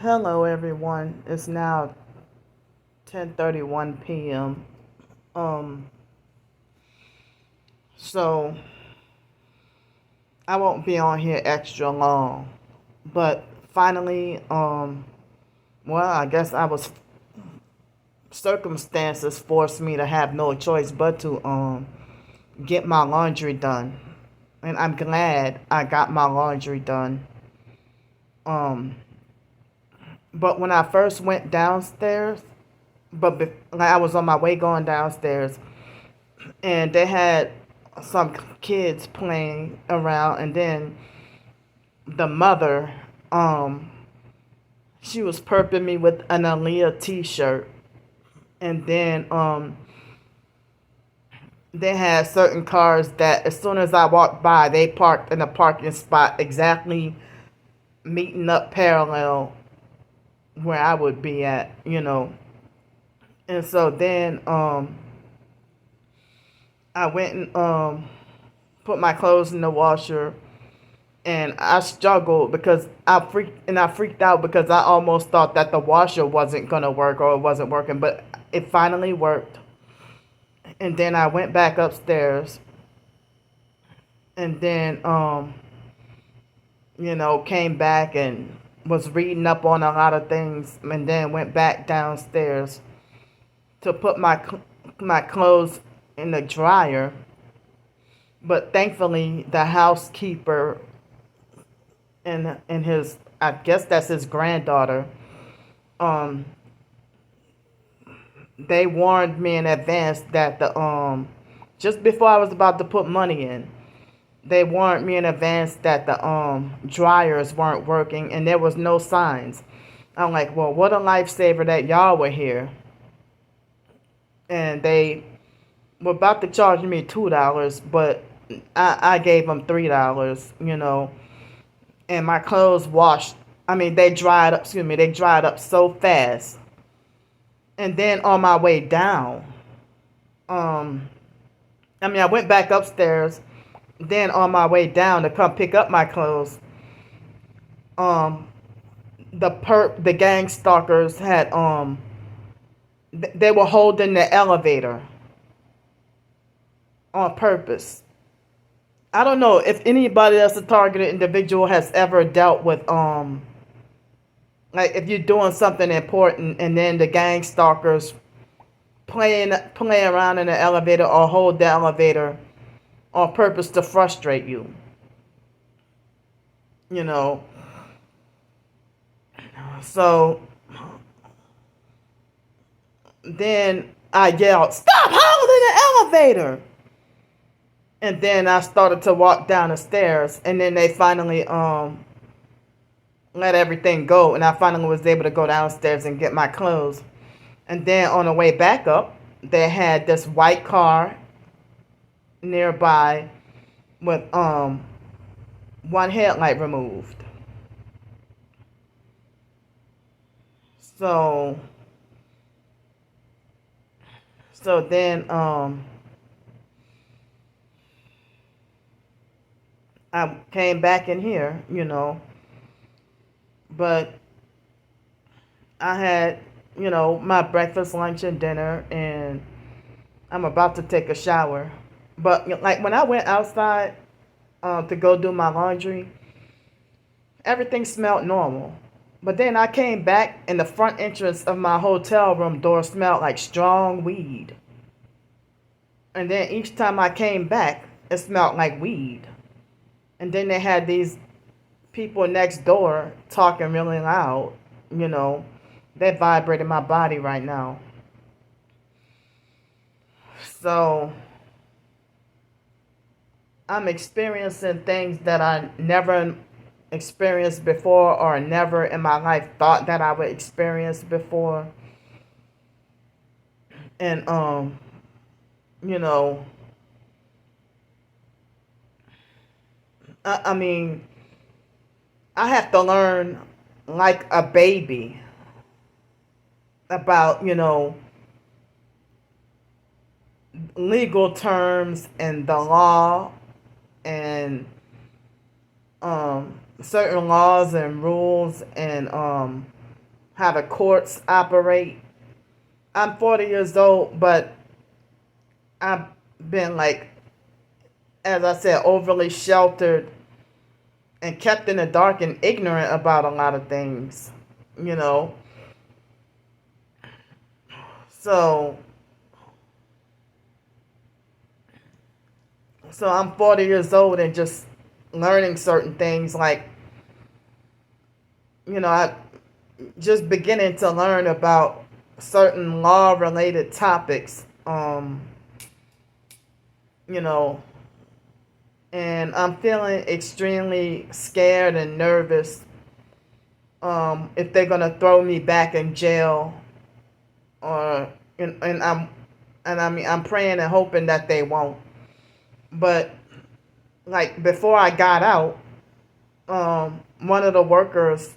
Hello everyone. It's now 10:31 p.m. Um so I won't be on here extra long. But finally well, I guess I was circumstances forced me to have no choice but to get my laundry done. And I'm glad I got my laundry done. Um but when I first went downstairs, like I was on my way going downstairs, and they had some kids playing around, and then the mother, um she was perping me with an Aaliyah t-shirt, and then they had certain cars that as soon as I walked by, they parked in a parking spot exactly meeting up parallel where I would be at. And so then I went and put my clothes in the washer, and I struggled because I freaked out because I almost thought that the washer wasn't gonna work, or it wasn't working, but it finally worked. And then I went back upstairs, and then came back and was reading up on a lot of things, and then went back downstairs to put my clothes in the dryer. But thankfully, the housekeeper and his, I guess that's his granddaughter, um they warned me in advance that the just before I was about to put money in, they warned me in advance that the dryers weren't working, and there was no signs. I'm like, well, what a lifesaver that y'all were here. And they were about to charge me $2, but I gave them $3. And my clothes washed. I mean, they dried up. Excuse me, they dried up so fast. And then on my way down, I went back upstairs. Then on my way down to come pick up my clothes, um, the gang stalkers had they were holding the elevator on purpose. I don't know if anybody that's a targeted individual has ever dealt with like if you're doing something important and then the gang stalkers play around in the elevator or hold the elevator on purpose to frustrate you. You know. So then I yelled, "Stop holding the elevator!" And then I started to walk down the stairs, and then they finally let everything go, and I finally was able to go downstairs and get my clothes. And then on the way back up, they had this white car nearby with one headlight removed. So then I came back in here, but I had, my breakfast, lunch, and dinner, and I'm about to take a shower. But like when I went outside to go do my laundry, everything smelled normal. But then I came back, and the front entrance of my hotel room door smelled like strong weed. And then each time I came back, it smelled like weed. And then they had these people next door talking really loud. That vibrated my body right now. So I'm experiencing things that I never experienced before, or never in my life thought that I would experience before. And you know, I mean, I have to learn like a baby about, legal terms and the law, and certain laws and rules, and how the courts operate. I'm 40 years old, but I've been, like, as I said, overly sheltered and kept in the dark and ignorant about a lot of things, you know. So, so I'm 40 years old and just learning certain things, like, I just beginning to learn about certain law related topics, you know, and I'm feeling extremely scared and nervous, if they're gonna throw me back in jail, or I'm praying and hoping that they won't. But, like, before I got out, one of the workers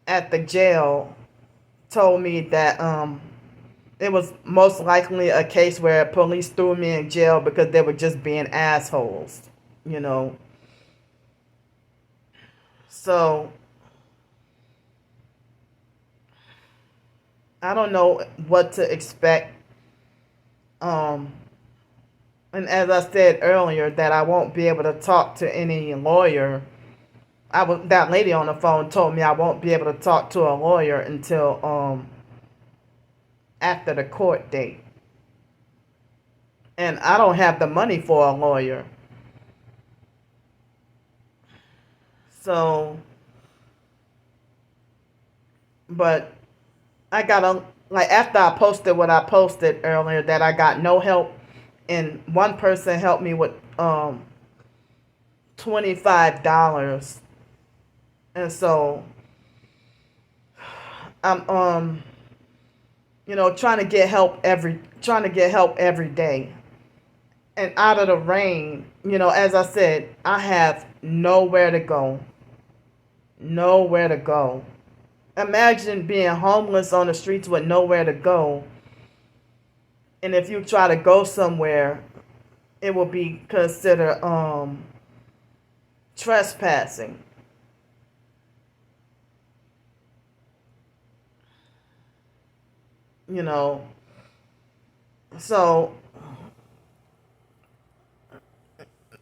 at the jail told me that it was most likely a case where police threw me in jail because they were just being assholes, you know. So I don't know what to expect. Um, and as I said earlier, that I won't be able to talk to any lawyer. That lady on the phone told me I won't be able to talk to a lawyer until after the court date. And I don't have the money for a lawyer. So, but I got like, after I posted what I posted earlier, that I got no help, and one person helped me with $25. And so I'm trying to get help every day. And out of the rain, as I said, I have nowhere to go. Nowhere to go. Imagine being homeless on the streets with nowhere to go. And if you try to go somewhere, it will be considered trespassing. You know. So,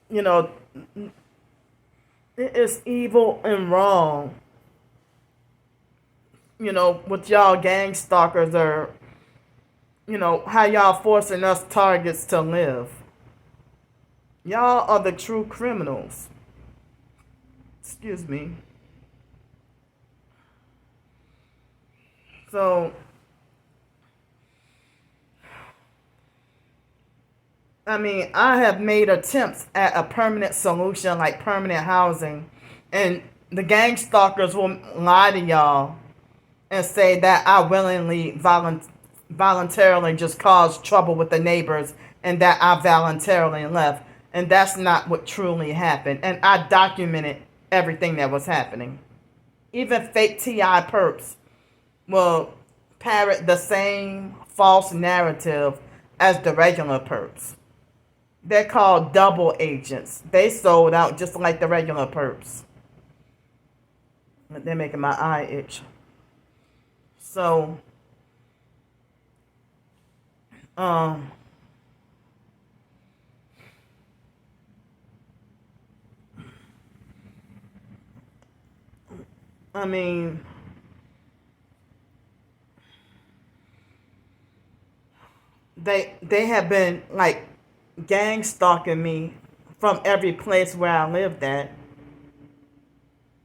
you know, it is evil and wrong. With y'all gang stalkers, or how y'all forcing us targets to live. Y'all are the true criminals. Excuse me. So, I mean, I have made attempts at a permanent solution, like permanent housing, and the gang stalkers will lie to y'all and say that I willingly, voluntarily just caused trouble with the neighbors, and that I voluntarily left. And that's not what truly happened. And I documented everything that was happening. Even fake TI perps will parrot the same false narrative as the regular perps. They're called double agents. They sold out just like the regular perps. They're making my eye itch. So, I mean, they have been, like, gang stalking me from every place where I lived at.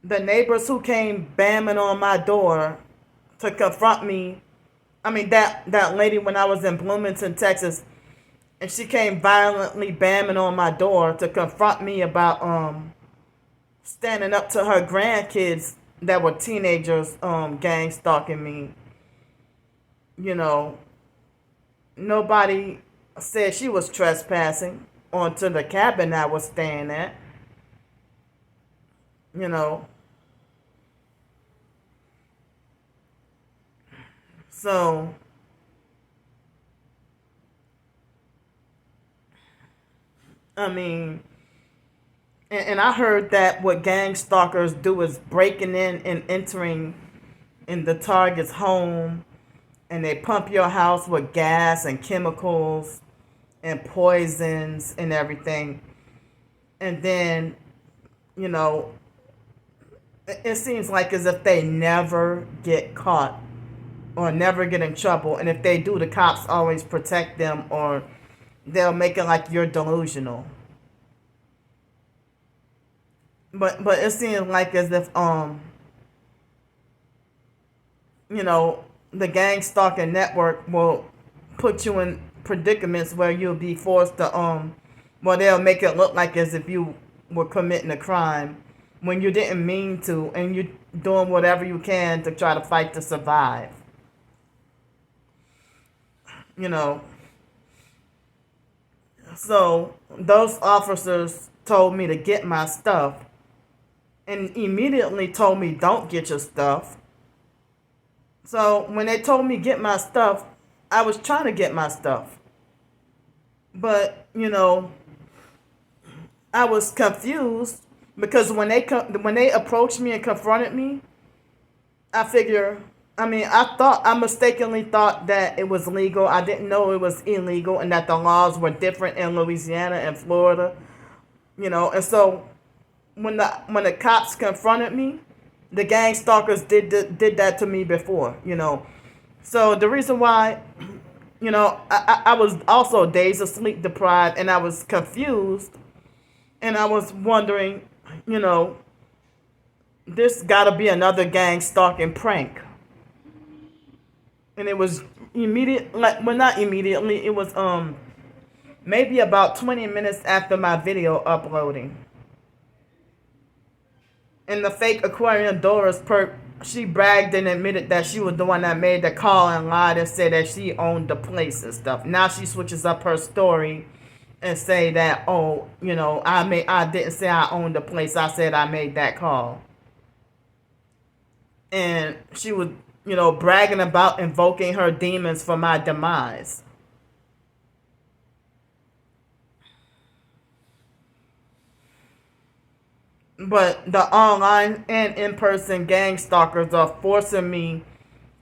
The neighbors who came bamming on my door to confront me. I mean, that lady, when I was in Bloomington, Texas, and she came violently bamming on my door to confront me about standing up to her grandkids that were teenagers, gang stalking me. Nobody said she was trespassing onto the cabin I was staying at. you know. So, I mean, and I heard that what gang stalkers do is breaking in and entering in the target's home, and they pump your house with gas and chemicals and poisons and everything. And then, you know, it seems like as if they never get caught or never get in trouble. And if they do, the cops always protect them, or they'll make it like you're delusional. But it seems like as if you know, the gang stalking network will put you in predicaments where you'll be forced to well, they'll make it look like as if you were committing a crime when you didn't mean to, and you're doing whatever you can to try to fight to survive. You know, so those officers told me to get my stuff, and immediately told me don't get your stuff. So when they told me get my stuff, I was trying to get my stuff. But, you know, I was confused because when they approached me and confronted me, I mistakenly thought that it was legal. I didn't know it was illegal, and that the laws were different in Louisiana and Florida. You know, and so when the cops confronted me, the gang stalkers did that to me before, you know. So the reason why, you know, I was also days of sleep deprived, and I was confused, and I was wondering, you know, this gotta be another gang stalking prank. And it was not immediately, it was maybe about 20 minutes after my video uploading. And the fake Aquarian Doris perp, she bragged and admitted that she was the one that made the call and lied and said that she owned the place and stuff. Now she switches up her story and say that, oh, you know, I didn't say I owned the place. I said I made that call. And she was, you know, bragging about invoking her demons for my demise. But the online and in-person gang stalkers are forcing me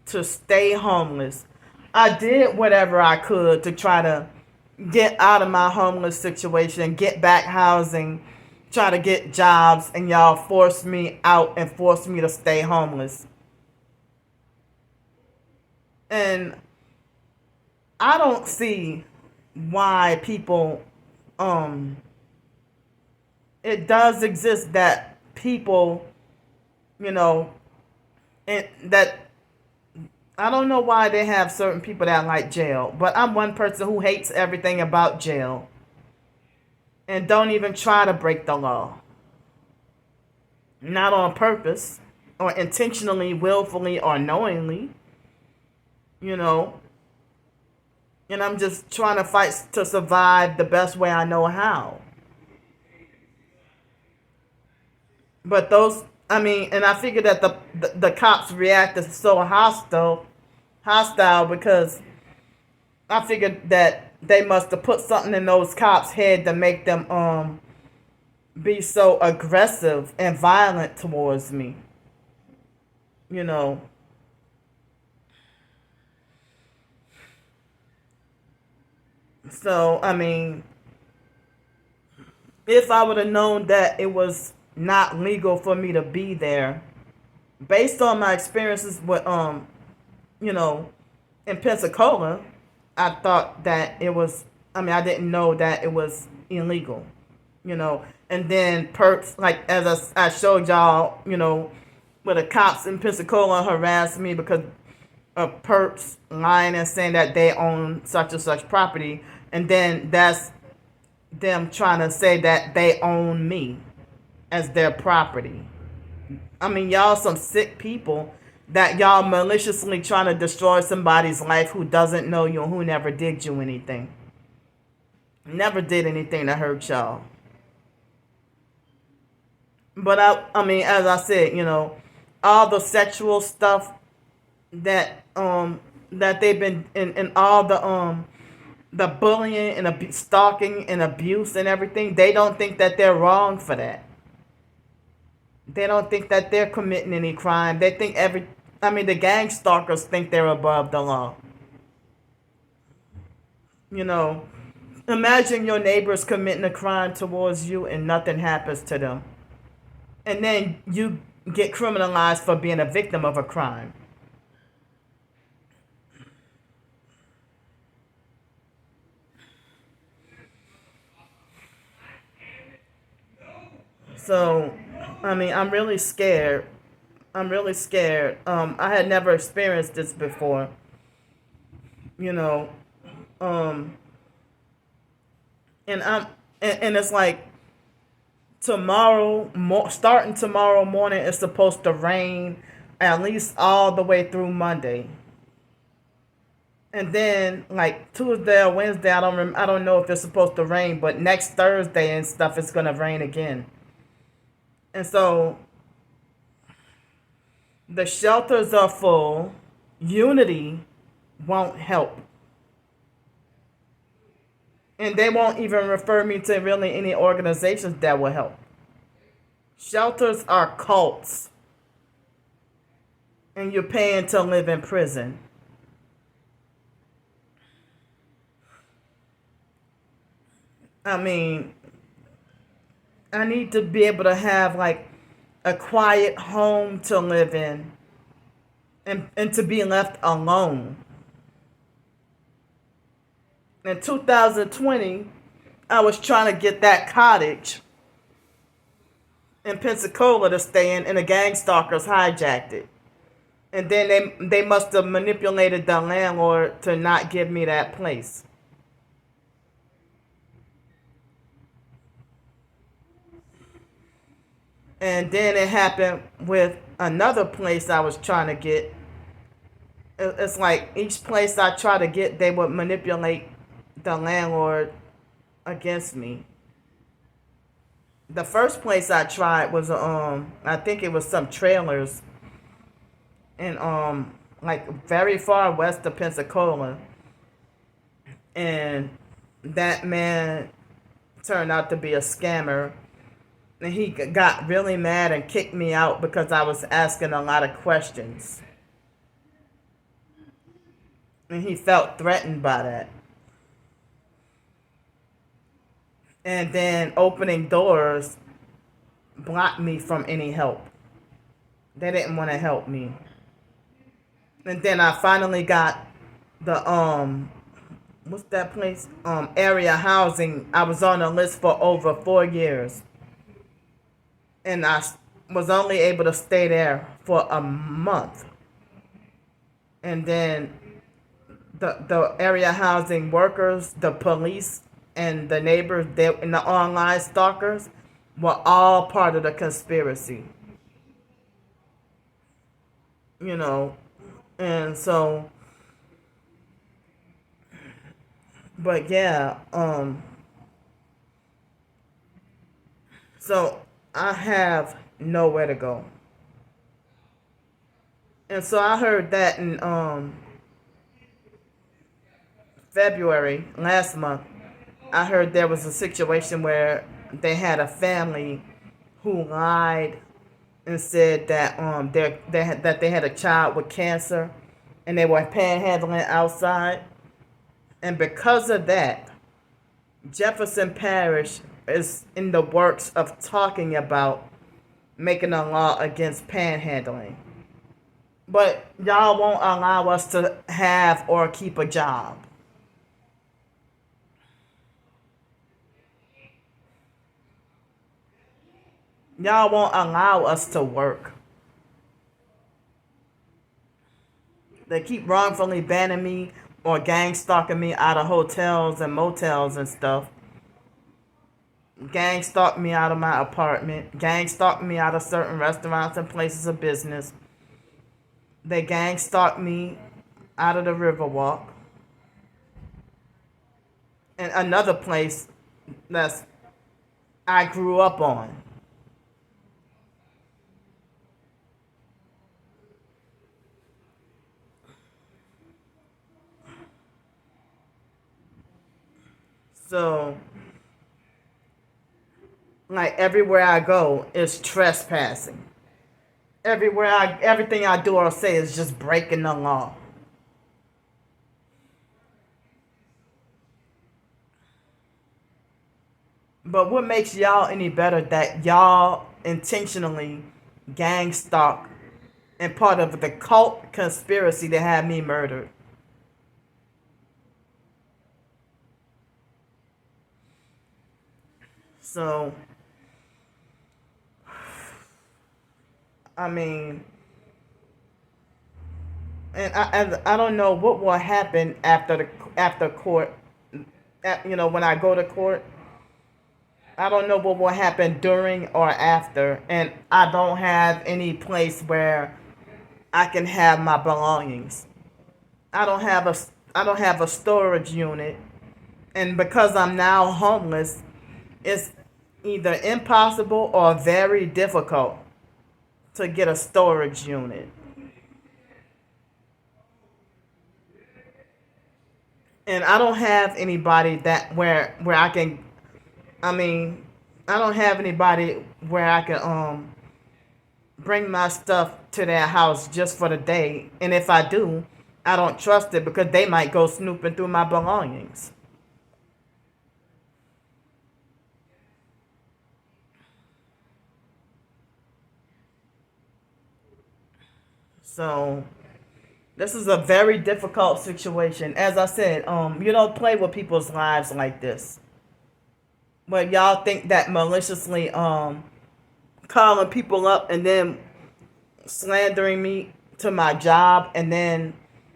to stay homeless. I did whatever I could to try to get out of my homeless situation, get back housing, try to get jobs, and y'all forced me out and forced me to stay homeless. And I don't see why people it does exist that people, you know, and that I don't know why they have certain people that like jail, but I'm one person who hates everything about jail and don't even try to break the law. Not on purpose or intentionally, willfully, or knowingly, you know. And I'm just trying to fight to survive the best way I know how. But and I figured that the cops reacted so hostile because I figured that they must have put something in those cops' head to make them be so aggressive and violent towards me. You know. So, if I would have known that it was not legal for me to be there, based on my experiences with you know, in Pensacola, I thought that it was, I didn't know that it was illegal, you know. And then perps, like as I showed y'all, you know, where the cops in Pensacola harassed me because of perps lying and saying that they own such and such property, and then that's them trying to say that they own me as their property. Y'all some sick people that y'all maliciously trying to destroy somebody's life who doesn't know you and who never did you anything. Never did anything to hurt y'all. But as I said, you know, all the sexual stuff that that they've been in all the bullying and stalking and abuse and everything, they don't think that they're wrong for that. They don't think that they're committing any crime. They think I mean, the gang stalkers think they're above the law. You know, imagine your neighbors committing a crime towards you and nothing happens to them. And then you get criminalized for being a victim of a crime. So, I mean, I'm really scared. I'm really scared. I had never experienced this before. You know, um, and and it's like starting tomorrow morning, it's supposed to rain at least all the way through Monday. And then like Tuesday or Wednesday, I don't know if it's supposed to rain, but next Thursday and stuff, it's gonna rain again. And so the shelters are full. Unity won't help, and they won't even refer me to really any organizations that will help. Shelters are cults, and you're paying to live in prison. I mean, I need to be able to have like a quiet home to live in, and to be left alone. In 2020, I was trying to get that cottage in Pensacola to stay in, and the gang stalkers hijacked it. And then they must have manipulated the landlord to not give me that place. And then it happened with another place I was trying to get. It's like each place I try to get, they would manipulate the landlord against me. The first place I tried was I think it was some trailers in like very far west of Pensacola, and that man turned out to be a scammer, and he got really mad and kicked me out because I was asking a lot of questions, and he felt threatened by that. And then opening doors blocked me from any help. They didn't want to help me. And then I finally got the what's that place? Area housing. I was on the list for over 4 years, and I was only able to stay there for a month. And then the area housing workers, the police, and the neighbors, and the online stalkers were all part of the conspiracy. You know, and so, but yeah, so I have nowhere to go. And so I heard that in February last month. I heard there was a situation where they had a family who lied and said that that they had a child with cancer, and they were panhandling outside. And because of that, Jefferson Parish is in the works of talking about making a law against panhandling. But y'all won't allow us to have or keep a job. Y'all won't allow us to work. They keep wrongfully banning me or gang stalking me out of hotels and motels and stuff. Gang stalked me out of my apartment. Gang stalked me out of certain restaurants and places of business. They gang stalked me out of the Riverwalk. And another place that's I grew up on. So, like everywhere I go is trespassing. everything I do or say is just breaking the law. But what makes y'all any better that y'all intentionally gang stalk and part of the cult conspiracy to have me murdered? So, I mean, and I don't know what will happen after court. When I go to court, I don't know what will happen during or after, and I don't have any place where I can have my belongings. I don't have a I don't have a storage unit, and because I'm now homeless, it's either impossible or very difficult to get a storage unit. And I don't have anybody that where I can. I mean, I don't have anybody where I can bring my stuff to their house just for the day. And if I do, I don't trust it because they might go snooping through my belongings. So this is a very difficult situation. As I said, you don't play with people's lives like this. But y'all think that maliciously calling people up and then slandering me to my job, and then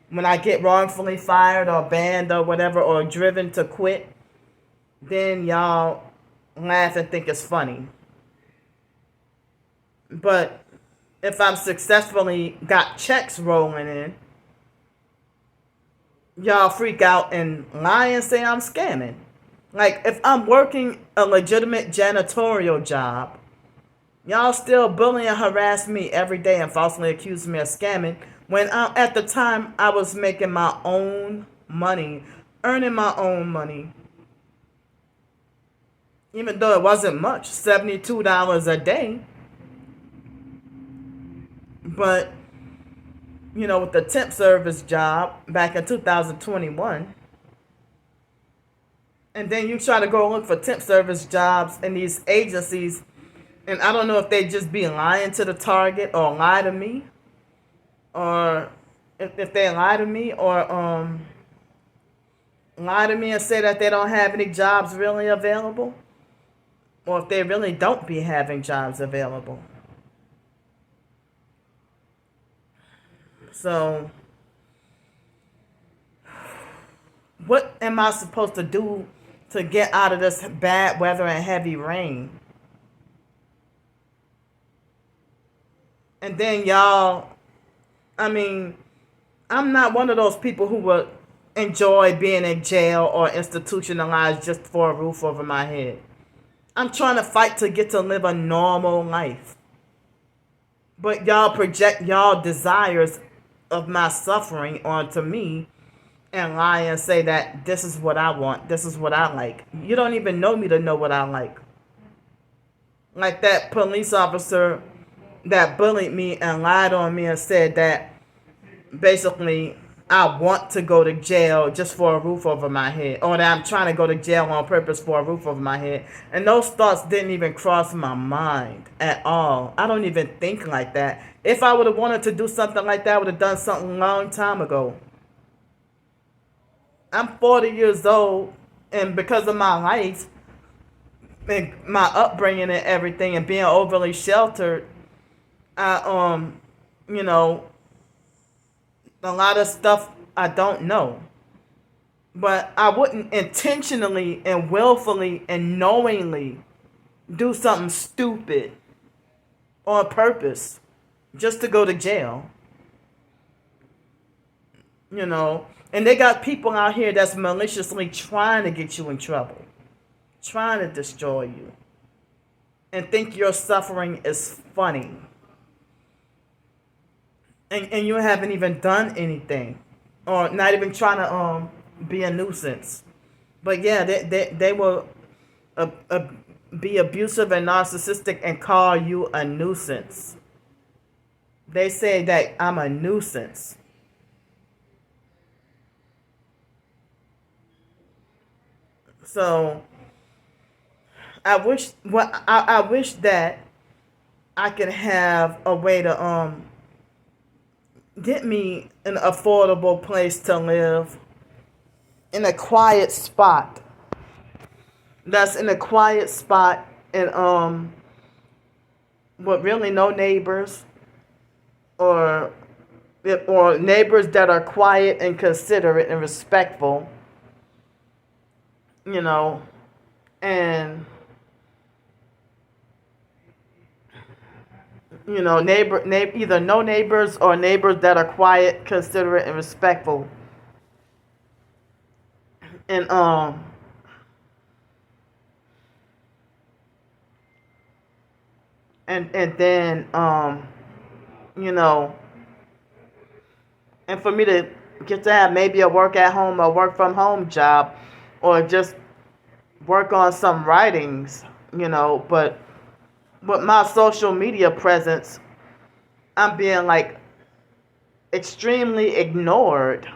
when I get wrongfully fired or banned or whatever or driven to quit, then y'all laugh and think it's funny. But if I'm successfully got checks rolling in, y'all freak out and lie and say I'm scamming. Like, if I'm working a legitimate janitorial job, y'all still bully and harass me every day and falsely accuse me of scamming when at the time I was making my own money, earning my own money. Even though it wasn't much, $72 a day. But, with the temp service job back in 2021, and then you try to go look for temp service jobs in these agencies, and I don't know if they just be lying to the target or lie to me, or if they lie to me, or lie to me and say that they don't have any jobs really available, or if they really don't be having jobs available. So, what am I supposed to do to get out of this bad weather and heavy rain? And then y'all, I'm not one of those people who would enjoy being in jail or institutionalized just for a roof over my head. I'm trying to fight to get to live a normal life. But y'all project y'all desires of my suffering onto me and lie and say that this is what I want, this is what I like. You don't even know me to know what I like. Like that police officer that bullied me and lied on me and said that basically I want to go to jail just for a roof over my head, or that I'm trying to go to jail on purpose for a roof over my head. And those thoughts didn't even cross my mind at all. I don't even think like that. If I would have wanted to do something like that, I would have done something a long time ago. I'm 40 years old, and because of my life and my upbringing and everything and being overly sheltered, I a lot of stuff I don't know. But I wouldn't intentionally and willfully and knowingly do something stupid on purpose just to go to jail. And they got people out here that's maliciously trying to get you in trouble, trying to destroy you, and think your suffering is funny. And you haven't even done anything, or not even trying to be a nuisance. But yeah, they will be abusive and narcissistic and call you a nuisance. They say that I'm a nuisance. So I wish that I could have a way to get me an affordable place to live in a quiet spot. That's in a quiet spot and with really no neighbors, or or neighbors that are quiet and considerate and respectful, you know, and either no neighbors or neighbors that are quiet, considerate, and respectful, and then you know, and for me to get to have maybe a work at home or work from home job, or just work on some writings, but with my social media presence, I'm being like extremely ignored.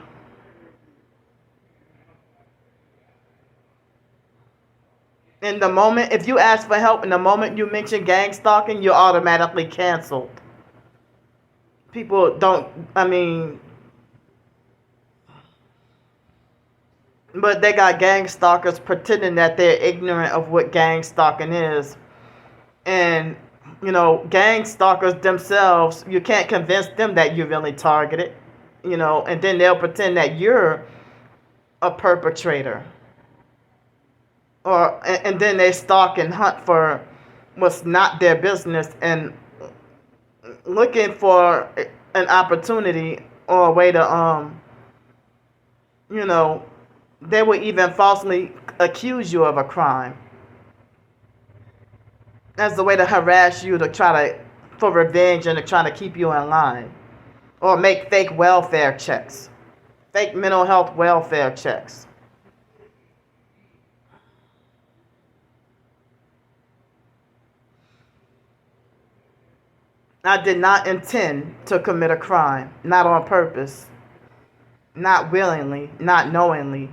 In the moment, if you ask for help, in the moment you mention gang stalking, you're automatically canceled. People don't, I mean, but they got gang stalkers pretending that they're ignorant of what gang stalking is. And, gang stalkers themselves, you can't convince them that you're really targeted, and then they'll pretend that you're a perpetrator. And then they stalk and hunt for what's not their business, and looking for an opportunity or a way to they would even falsely accuse you of a crime as a way to harass you, to try to for revenge, and to try to keep you in line, or make fake welfare checks, fake mental health welfare checks. I did not intend to commit a crime, not on purpose, not willingly, not knowingly.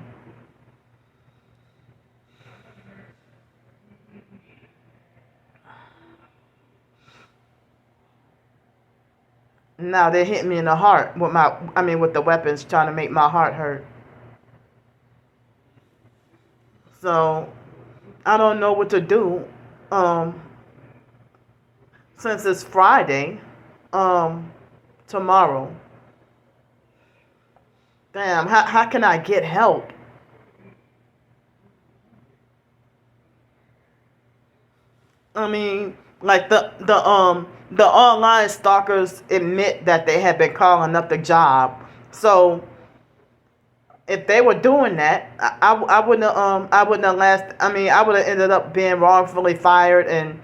Now they hit me in the heart with the weapons, trying to make my heart hurt. So I don't know what to do. Since it's Friday, tomorrow. Damn, how can I get help? I mean, like the online stalkers admit that they have been calling up the job. So if they were doing that, I wouldn't have last. I mean, I would have ended up being wrongfully fired, and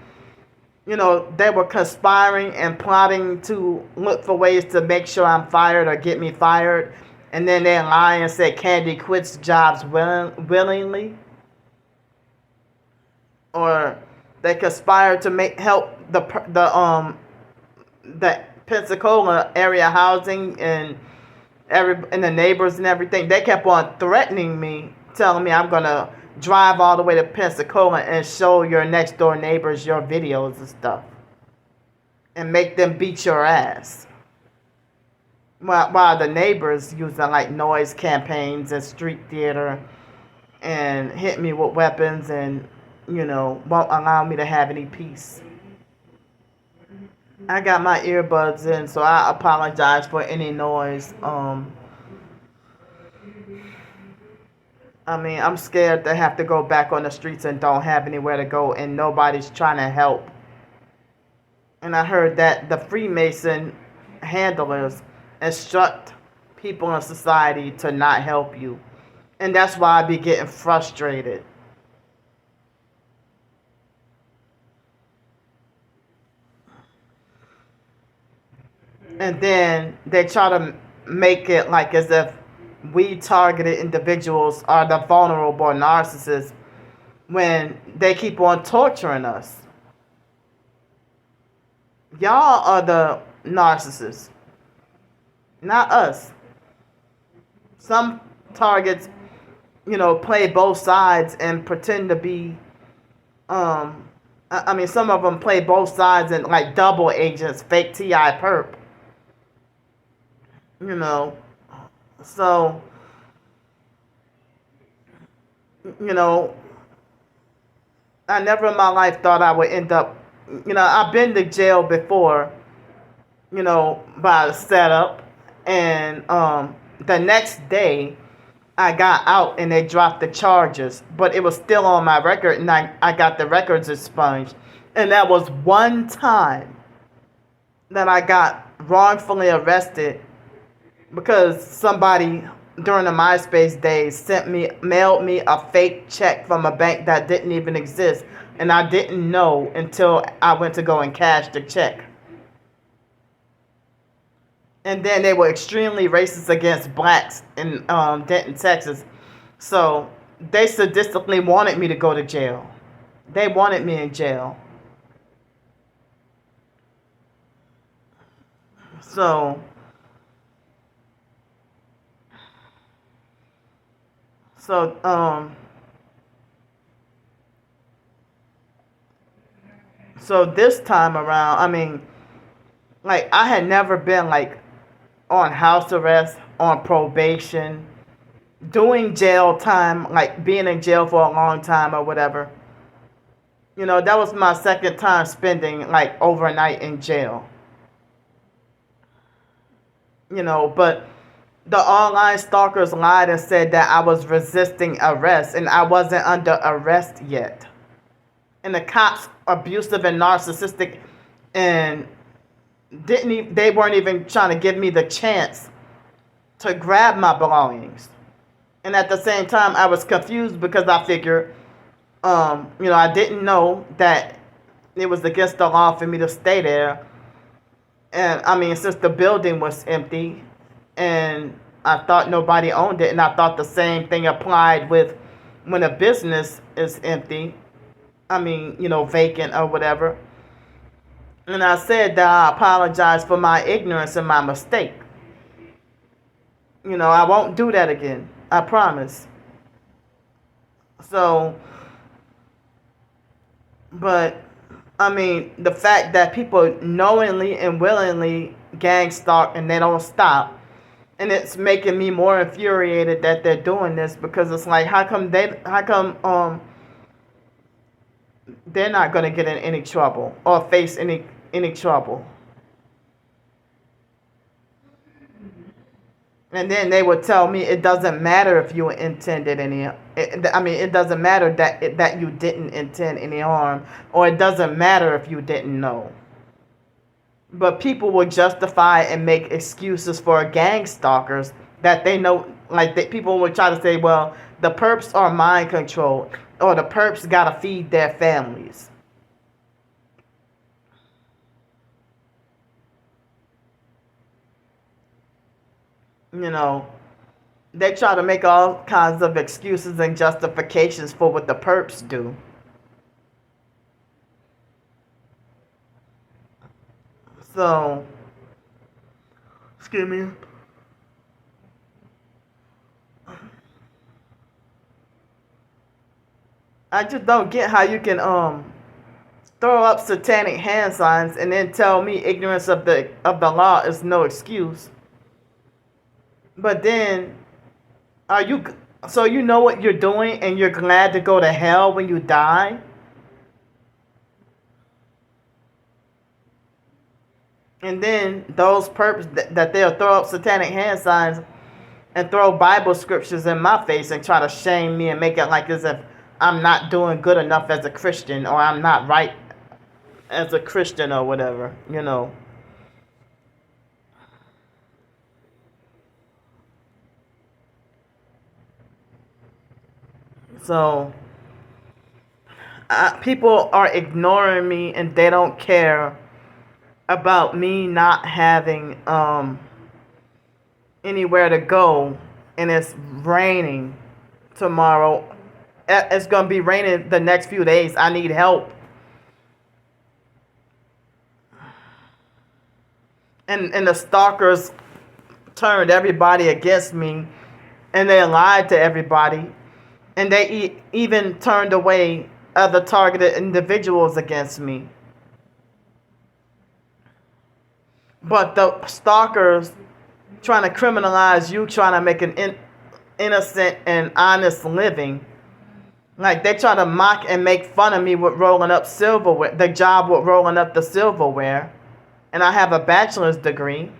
they were conspiring and plotting to look for ways to make sure I'm fired or get me fired, and then they lie and say Candy quits jobs willingly, or they conspired to help the Pensacola area housing and the neighbors and everything. They kept on threatening me, telling me I'm gonna drive all the way to Pensacola and show your next door neighbors your videos and stuff, and make them beat your ass. While the neighbors using like noise campaigns and street theater, and hit me with weapons, and won't allow me to have any peace. I got my earbuds in, so I apologize for any noise. I mean, I'm scared to have to go back on the streets and don't have anywhere to go, and nobody's trying to help. And I heard that the Freemason handlers instruct people in society to not help you. And that's why I be getting frustrated. And then they try to make it like as if we targeted individuals are the vulnerable narcissists, when they keep on torturing us. Y'all are the narcissists, not us. Some targets, play both sides and pretend to be. I mean, some of them play both sides and like double agents, fake TI perp. You know, so you know, I never in my life thought I would end up. I've been to jail before. By the setup, and the next day I got out and they dropped the charges, but it was still on my record, and I got the records expunged. And that was one time that I got wrongfully arrested because somebody during the MySpace days mailed me a fake check from a bank that didn't even exist, and I didn't know until I went to go and cash the check. And then they were extremely racist against blacks in Denton, Texas. So they sadistically wanted me to go to jail. They wanted me in jail. So so so this time around, I mean, like, I had never been like on house arrest, on probation, doing jail time, like being in jail for a long time or whatever. That was my second time spending like overnight in jail. But the online stalkers lied and said that I was resisting arrest, and I wasn't under arrest yet. And the cops, abusive and narcissistic, and they weren't even trying to give me the chance to grab my belongings. And at the same time, I was confused because I figured, I didn't know that it was against the law for me to stay there. And I mean, since the building was empty, and I thought nobody owned it, and I thought the same thing applied with when a business is empty. I mean, vacant or whatever. And I said that I apologize for my ignorance and my mistake. I won't do that again. I promise. So, but, I mean, the fact that people knowingly and willingly gang stalk and they don't stop, and it's making me more infuriated that they're doing this, because it's like, how come they're not going to get in any trouble or face any trouble? And then they would tell me it doesn't matter if you intended it doesn't matter that you didn't intend any harm, or it doesn't matter if you didn't know. But people will justify and make excuses for gang stalkers that they know, like people will try to say, well, the perps are mind controlled, or the perps gotta feed their families. They try to make all kinds of excuses and justifications for what the perps do. So, excuse me. I just don't get how you can throw up satanic hand signs and then tell me ignorance of the law is no excuse. But then, so you know what you're doing and you're glad to go to hell when you die? And then those perps that they'll throw up satanic hand signs and throw Bible scriptures in my face and try to shame me and make it like as if I'm not doing good enough as a Christian, or I'm not right as a Christian or whatever, So, people are ignoring me and they don't care about me not having anywhere to go, and it's raining tomorrow. It's going to be raining the next few days. I need help. and the stalkers turned everybody against me, and they lied to everybody, and they even turned away other targeted individuals against me. But the stalkers trying to criminalize you, trying to make an innocent and honest living. Like, they try to mock and make fun of me with rolling up silverware, the job with rolling up the silverware. And I have a bachelor's degree,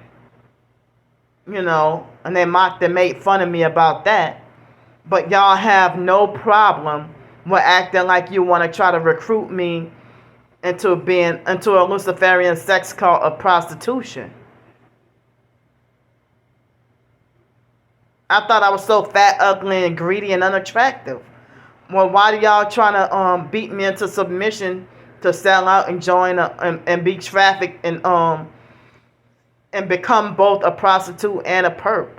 and they mocked and made fun of me about that. But y'all have no problem with acting like you want to try to recruit me into a Luciferian sex cult of prostitution. I thought I was so fat, ugly, and greedy and unattractive. Well, why do y'all trying to beat me into submission to sell out and join and be trafficked and become both a prostitute and a perp?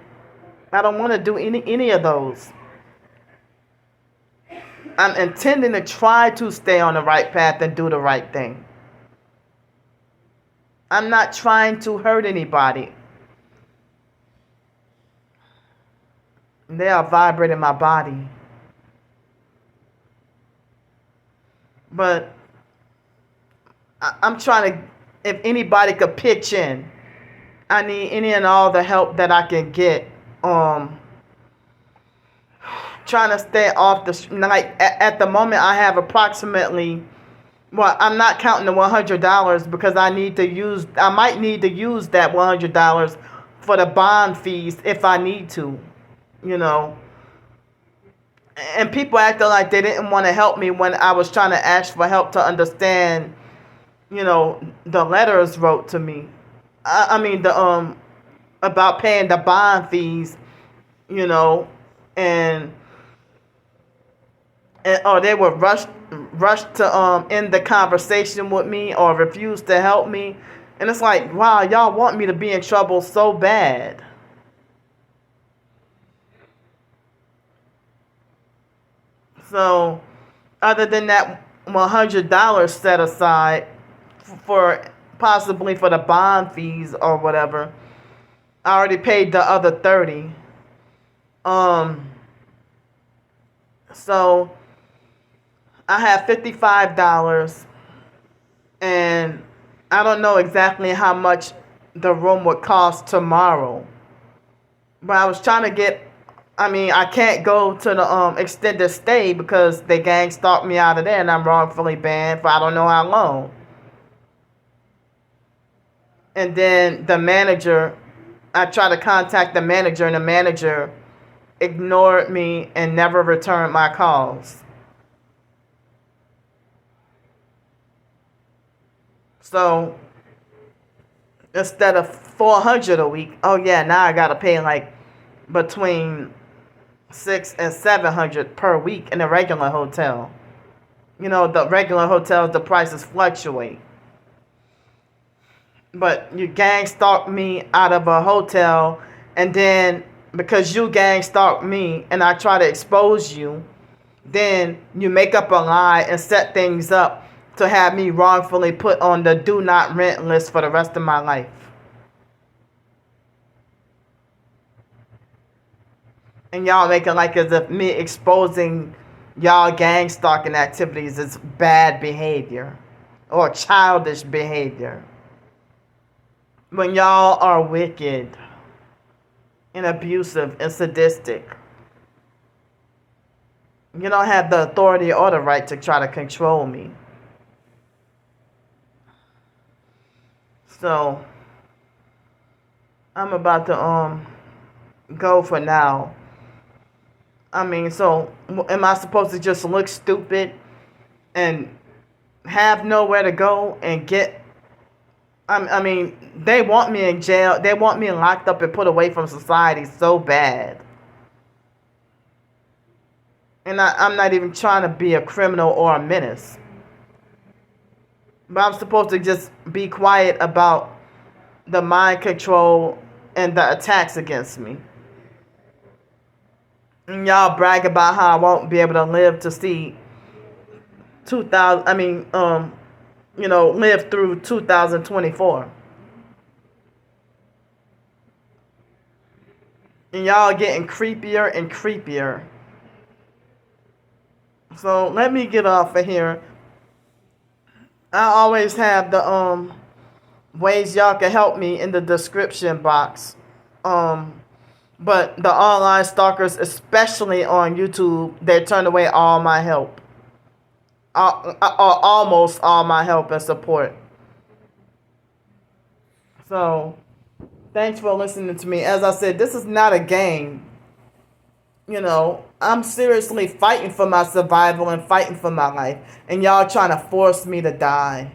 I don't want to do any of those. I'm intending to try to stay on the right path and do the right thing. I'm not trying to hurt anybody. They are vibrating my body. But I'm trying to, if anybody could pitch in, I need any and all the help that I can get. Trying to stay off the, like, at the moment I have approximately, well, I'm not counting the $100 because I might need to use that $100 for the bond fees if I need to, And people acted like they didn't want to help me when I was trying to ask for help to understand, the letters wrote to me. About paying the bond fees, and or they would rush to end the conversation with me or refuse to help me. And it's like, wow, y'all want me to be in trouble so bad. So, other than that $100 set aside for possibly for the bond fees or whatever, I already paid the other $30. So I have $55, and I don't know exactly how much the room would cost tomorrow. But I was trying to get, I can't go to the extended stay because they gang stalked me out of there, and I'm wrongfully banned for I don't know how long. And then the manager, I tried to contact the manager, and the manager ignored me and never returned my calls. So instead of $400 a week, oh yeah, now I gotta pay like between $600 and $700 per week in a regular hotel. The regular hotels, the prices fluctuate. But you gang stalked me out of a hotel, and then because you gang stalked me and I try to expose you, then you make up a lie and set things up to have me wrongfully put on the do not rent list for the rest of my life. And y'all make it like as if me exposing y'all gang stalking activities is bad behavior or childish behavior. When y'all are wicked and abusive and sadistic, you don't have the authority or the right to try to control me. So I'm about to go for now. So am I supposed to just look stupid and have nowhere to go and get? They want me in jail. They want me locked up and put away from society so bad. And I'm not even trying to be a criminal or a menace. But I'm supposed to just be quiet about the mind control and the attacks against me. And y'all brag about how I won't be able to live to see 2000. Live through 2024. And y'all getting creepier and creepier. So let me get off of here. I always have the ways y'all can help me in the description box. Um but the online stalkers, especially on YouTube, they turn away all my help. Almost all my help and support. So thanks for listening to me. As I said, this is not a game. I'm seriously fighting for my survival and fighting for my life. And y'all trying to force me to die.